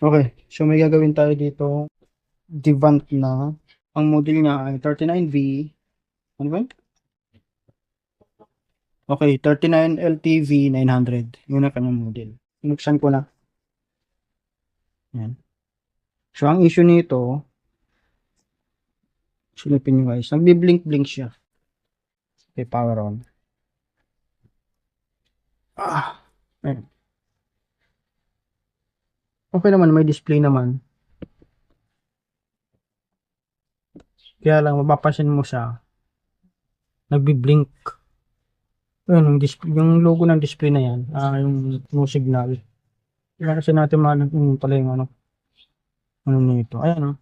Okay, so may gagawin tayo dito. Devant na. Ang model niya ay 39V. Ano ba yun? Okay, 39 LTV 900. Yun ang kanyang model. Binuksan ko na. Yan. So, ang issue nito, silipin nyo guys, nagbi-blink-blink siya. Okay, power on. Ayan. Okay naman, may display naman. Kaya lang, mapapansin mo siya, nagbi-blink. Ayun, yung logo ng display na yan, yung no signal. Kaya kasi natin mahanap yung pala yung ano nito. Ayan, oh.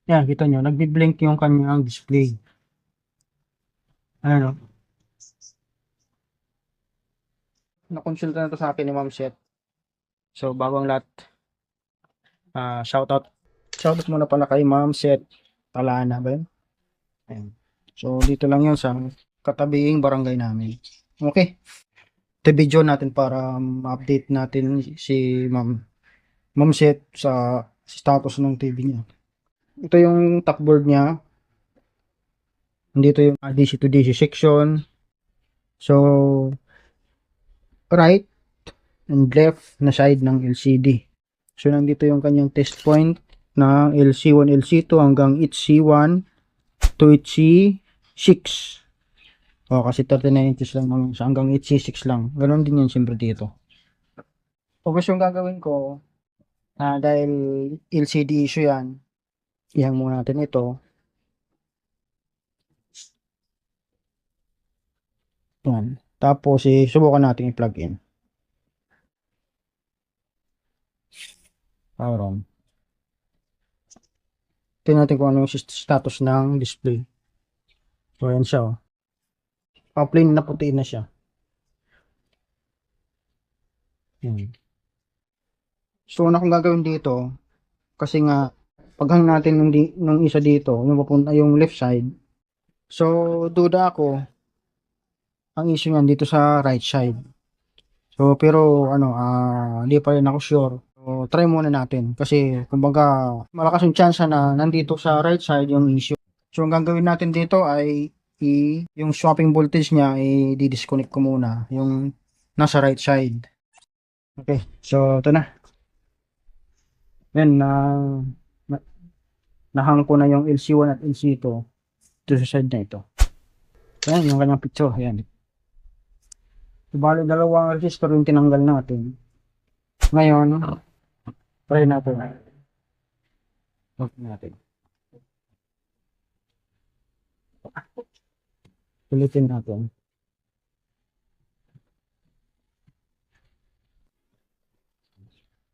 Yan, kita nyo, nagbi-blink yung kanyang display. Ayan, oh. Nakonsulta na to sa akin ni Ma'am Seth. So, bago ang lahat, shoutout. Shoutout muna pala kay Ma'am Seth Talana ba yun? Ayan. So, dito lang yun sa katabing barangay namin. Okay. Ito video natin para ma-update natin si Ma'am Seth sa status ng TV niya. Ito yung top board niya. Dito yung DC to DC section. So, right and left na side ng LCD. So, nandito yung kanyang test point na LC1, LC2 hanggang HC1 to HC6. O, kasi 39 inches lang naman siya. Hanggang HC6 lang. Ganon din yan siyempre dito. Focus yung gagawin ko, dahil LCD issue yan, ihang muna natin ito. Yan. Tapos, subukan natin i-plug in. Power on. Tingnan natin kung ano yung status ng display. So, yan siya. Plain na puti na siya. Yan. So, ano kung gagawin dito? Kasi nga, paghang natin nung isa dito, yung papunta yung left side. So, duda ako, ang issue niyan dito sa right side. So, pero ano, hindi pa rin ako sure. So, try muna natin. Kasi, kumbaga, malakas yung chance na nandito sa right side yung issue. So, ang gagawin natin dito ay yung swapping voltage niya, i-disconnect ko muna. Yung nasa right side. Okay, so, ito na. Yan, nahang ko na yung LC1 at LC2 dito sa side na ito. Ayan, yung kanyang picture. Ayan. Bali, dalawang resistor yung tinanggal natin. Ngayon, try natin. Lock natin. Ulitin natin.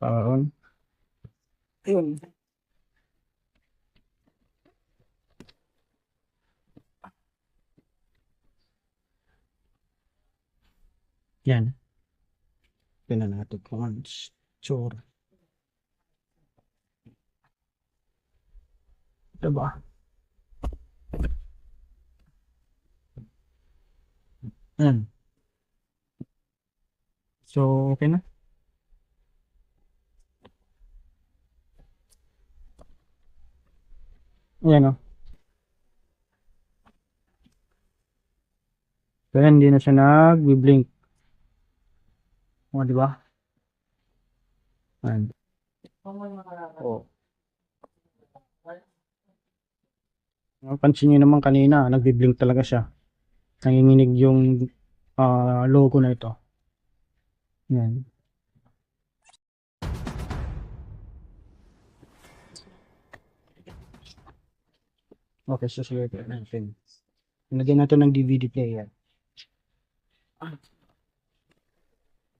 Power on. Ayun. Yan. Tingnan natin kung ano tsura. Diba? Yan. So, okay na. Ayan o. Kaya hindi na siya nag-blink. O, diba? Ayan. O. Pansin nyo naman kanina, nag-blink talaga siya. Nanginginig yung logo na ito. Yan. Okay, so sige natin. Lagyan natin ng DVD player.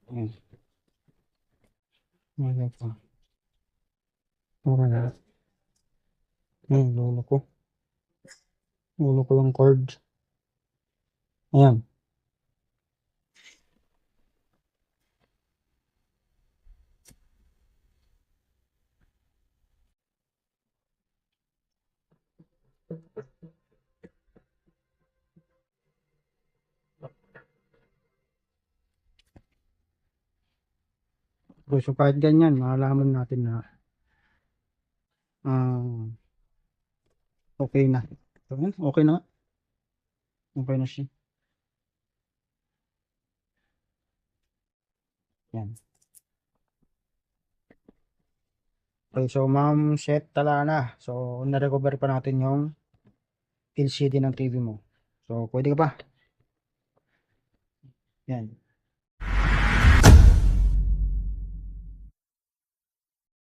Ayan. Ayan pa. Okay. Ayan, lulo ko. Lulo ko yung cord. Ayan. So kahit ganyan, malalaman natin na ah, okay na. So, yun, okay na nga. Okay na siya. Yan. Okay, so ma'am set tala na. So na-recover pa natin yung LCD ng TV mo. So pwede ka pa. Yan.